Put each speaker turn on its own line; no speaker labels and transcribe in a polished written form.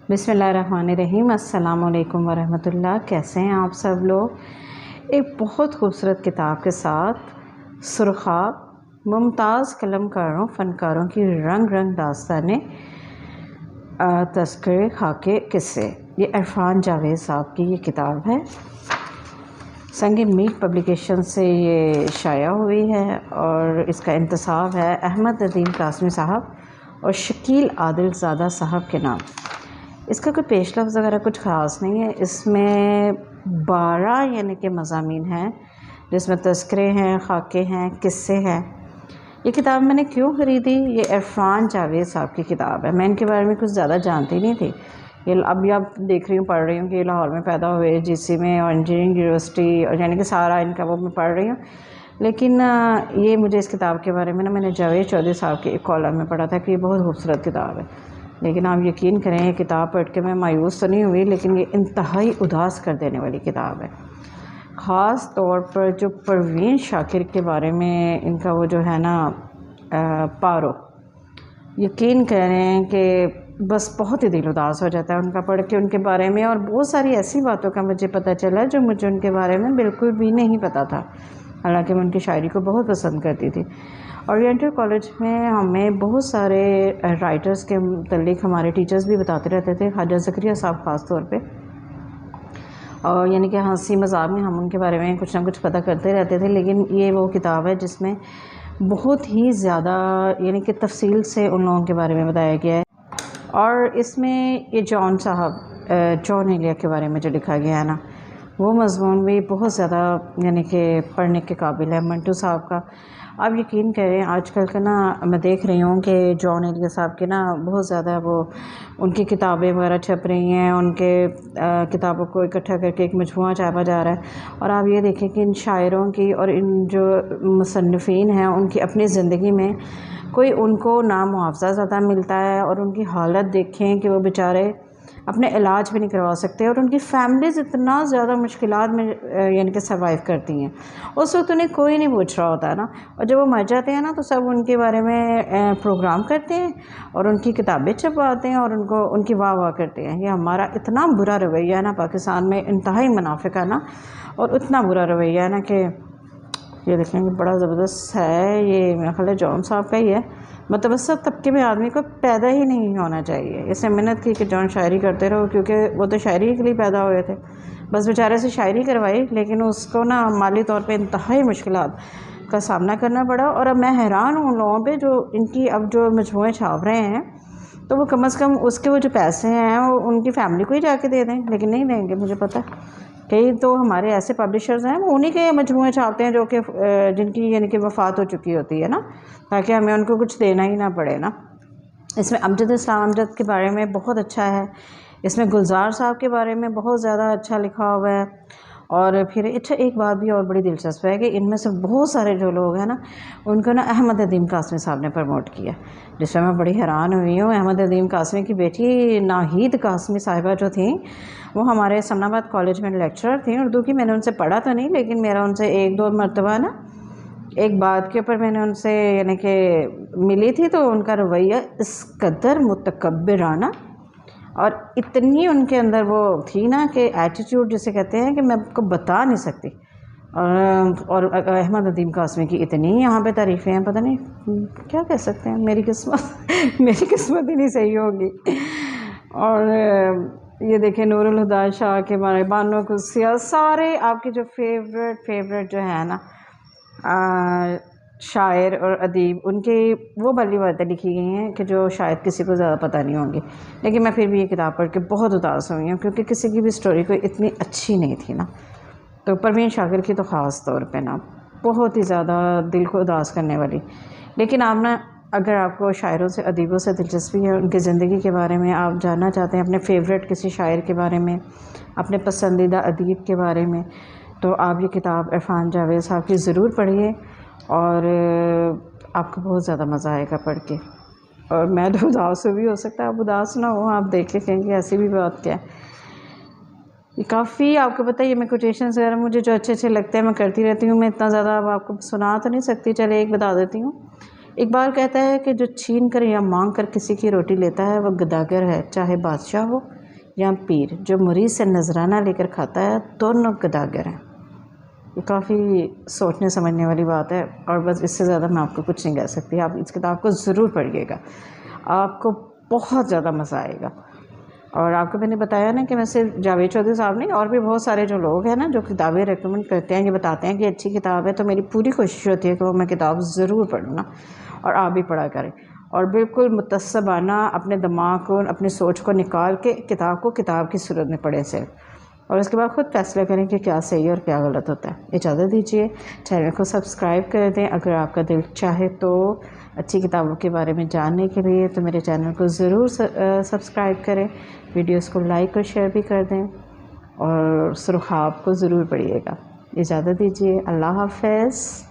बिस्मिल्लाहिर्रहमानिर्रहीम। अस्सलामुअलैकुम वरहमतुल्लाह। कैसे हैं आप सब लोग? एक बहुत खूबसूरत किताब के साथ सुरख़ाब मुमताज़ कलमकारों फ़नकारों की रंग रंग दास्तानें तज़किरे खाके किस्से। ये इरफ़ान जावेद साहब की ये किताब है। संग मीर पब्लिकेशन से ये शाया हुई है और इसका इंतसाब है अहमद नदीम कासमी साहब और शकील आदिल ज़ादा साहब के नाम। इसका कोई पेश लफ्ज़ वगैरह कुछ ख़ास नहीं है। इसमें 12 यानी कि मज़ामीन हैं जिसमें तज़किरे हैं, खाके हैं, किस्से हैं। ये किताब मैंने क्यों ख़रीदी? ये इरफ़ान जावेद साहब की किताब है। मैं इनके बारे में कुछ ज़्यादा जानती नहीं थी। ये अभी आप देख रही हूँ, पढ़ रही हूँ कि ये लाहौर में पैदा हुए, जीसी में और इंजीनियरिंग यूनिवर्सिटी और यानी कि सारा इनका वो मैं पढ़ रही हूँ। लेकिन ये मुझे इस किताब के बारे में मैंने जावेद चौधरी साहब के एक कॉलम में पढ़ा था कि ये बहुत खूबसूरत किताब है। लेकिन आप यकीन करें, ये किताब पढ़ के मैं मायूस तो नहीं हुई, लेकिन ये इंतहाई उदास कर देने वाली किताब है। ख़ास तौर पर जो परवीन शाकिर के बारे में इनका वो जो है ना पारो, यकीन करें कि बस बहुत ही दिल उदास हो जाता है उनका पढ़ के उनके बारे में। और बहुत सारी ऐसी बातों का मुझे पता चला जो मुझे उनके बारे में बिल्कुल भी नहीं पता था, हालांकि मैं उनकी शायरी को बहुत पसंद करती थी। ओरिएंटल कॉलेज में हमें बहुत सारे राइटर्स के मुतल्लिक़ हमारे टीचर्स भी बताते रहते थे, ख्वाजा ज़करिया साहब ख़ास तौर पे। और यानी कि हंसी मज़ाक में हम उनके बारे में कुछ ना कुछ पता करते रहते थे। लेकिन ये वो किताब है जिसमें बहुत ही ज़्यादा यानी कि तफसील से उन लोगों के बारे में बताया गया है। और इसमें ये जॉन एलिया के बारे में जो लिखा गया है ना, वो मज़मून भी बहुत ज़्यादा यानी कि पढ़ने के काबिल है। मंटू साहब का आप यकीन करें, आजकल का ना मैं देख रही हूँ कि जॉन एलिया साहब के ना बहुत ज़्यादा वो उनकी किताबें वगैरह छप रही हैं, उनके किताबों को इकट्ठा करके एक मजमूआ छापा जा रहा है। और आप ये देखें कि इन शायरों की और इन जो मुसन्निफ़ीन हैं उनकी अपनी ज़िंदगी में कोई उनको ना मुआवज़ा ज़्यादा मिलता है, और उनकी हालत देखें कि वो बेचारे अपने इलाज भी नहीं करवा सकते, और उनकी फैमिलीज़ इतना ज़्यादा मुश्किलात में यानी कि सर्वाइव करती हैं। उस वक्त उन्हें कोई नहीं पूछ रहा होता है ना, और जब वो मर जाते हैं ना तो सब उनके बारे में प्रोग्राम करते हैं और उनकी किताबें छपवाते हैं और उनको उनकी वाह वाह करते हैं। ये हमारा इतना बुरा रवैया है ना पाकिस्तान में, इंतहाई मुनाफिक है ना, और इतना बुरा रवैया है ना कि ये देखेंगे बड़ा ज़बरदस्त है। ये मेरा ख्याल है जॉन साहब का ही है। मतवसत तबके में आदमी को पैदा ही नहीं होना चाहिए। इससे मिन्नत की कि जॉन शायरी करते रहो, क्योंकि वो तो शायरी के लिए पैदा हुए थे। बस बेचारे से शायरी करवाई, लेकिन उसको ना माली तौर पे इंतहाई मुश्किलात का सामना करना पड़ा। और अब मैं हैरान हूँ उन लोगों पे जो इनकी अब जो मजमूए छाप रहे हैं, तो वो कम से कम उसके वो जो पैसे हैं वो उनकी फैमिली को ही जाके दे दें, लेकिन नहीं देंगे। मुझे पता है कई तो हमारे ऐसे पब्लिशर्स हैं वो उन्हीं के मजमूए छापते हैं जो कि जिनकी यानी कि वफ़ात हो चुकी होती है ना, ताकि हमें उनको कुछ देना ही ना पड़े ना। इसमें अमजद इस्लाम अमजद के बारे में बहुत अच्छा है। इसमें गुलजार साहब के बारे में बहुत ज़्यादा अच्छा लिखा हुआ है। और फिर अच्छा एक बात भी और बड़ी दिलचस्प है कि इनमें से बहुत सारे जो लोग हैं ना, उनको ना अहमद नदीम कासमी साहब ने प्रमोट किया, जिसमें मैं बड़ी हैरान हुई हूँ। अहमद नदीम कासमी की बेटी नाहिद कासमी साहिबा जो थी, वो हमारे समनाबाद कॉलेज में लेक्चरर थी उर्दू की। मैंने उनसे पढ़ा तो नहीं, लेकिन मेरा उनसे एक दो मरतबा ना एक बात के ऊपर मैंने उनसे यानी कि मिली थी, तो उनका रवैया इस कदर मुतकब्बिराना और इतनी उनके अंदर वो थी ना कि एटीट्यूड जिसे कहते हैं कि मैं आपको बता नहीं सकती। और अहमद नदीम कासमी की इतनी यहाँ पे तारीफ़ें हैं, पता नहीं क्या कह सकते हैं। मेरी किस्मत मेरी किस्मत ही नहीं सही होगी। और ये देखें नूरुल हुदा शाह के बारे में, बानो कुसिया, सारे आपके जो फेवरेट जो है ना शायर और अदीब, उनके वो भली बातें लिखी गई हैं कि जो शायद किसी को ज़्यादा पता नहीं होंगी। लेकिन मैं फिर भी ये किताब पढ़ के बहुत उदास हुई हूँ, क्योंकि किसी की भी स्टोरी कोई इतनी अच्छी नहीं थी ना। तो परवीन शाकिर की तो ख़ास तौर पे ना बहुत ही ज़्यादा दिल को उदास करने वाली। लेकिन आप ना अगर आपको शायरों से अदीबों से दिलचस्पी है, उनकी ज़िंदगी के बारे में आप जानना चाहते हैं, अपने फेवरेट किसी शायर के बारे में, अपने पसंदीदा अदीब के बारे में, तो आप ये किताब इरफ़ान जावेद साहब की ज़रूर पढ़िए और आपको बहुत ज़्यादा मज़ा आएगा पढ़ के। और मैं तो उदास भी हो सकता है, आप उदास ना हो, आप देख के कहेंगे ऐसी भी बात क्या है। ये काफ़ी आपको पता है, ये मैं कोटेशंस वगैरह मुझे जो अच्छे लगते हैं मैं करती रहती हूँ। मैं इतना ज़्यादा अब आपको सुना तो नहीं सकती, चले एक बता देती हूँ इकबाल कहता है कि जो छीन कर या मांग कर किसी की रोटी लेता है वह गदागर है, चाहे बादशाह हो या पीर। जो मुरीद से नजराना लेकर खाता है दोनों गदागर हैं। ये काफ़ी सोचने समझने वाली बात है और बस इससे ज़्यादा मैं आपको कुछ नहीं कह सकती। आप इस किताब को ज़रूर पढ़िएगा, आपको बहुत ज़्यादा मज़ा आएगा। और आपको मैंने बताया ना कि मैं सिर्फ जावेद चौधरी साहब नहीं, और भी बहुत सारे जो लोग हैं ना जो किताबें रेकमेंड करते हैं, ये बताते हैं कि अच्छी किताब है, तो मेरी पूरी कोशिश होती है कि वो मैं किताब ज़रूर पढ़ूँ ना, और आप भी पढ़ा करें। और बिल्कुल मुतस्सबाना अपने दिमाग को, अपनी सोच को निकाल के किताब को किताब की सूरत में पढ़ें से, और उसके बाद ख़ुद फैसला करें कि क्या सही है और क्या गलत होता है। इजाज़त दीजिए, चैनल को सब्सक्राइब कर दें अगर आपका दिल चाहे तो अच्छी किताबों के बारे में जानने के लिए, तो मेरे चैनल को ज़रूर सब्सक्राइब करें, वीडियोस को लाइक और शेयर भी कर दें, और सुरख़ाब को ज़रूर पढ़िएगा। इजाज़त दीजिए, अल्लाह हाफ़िज़।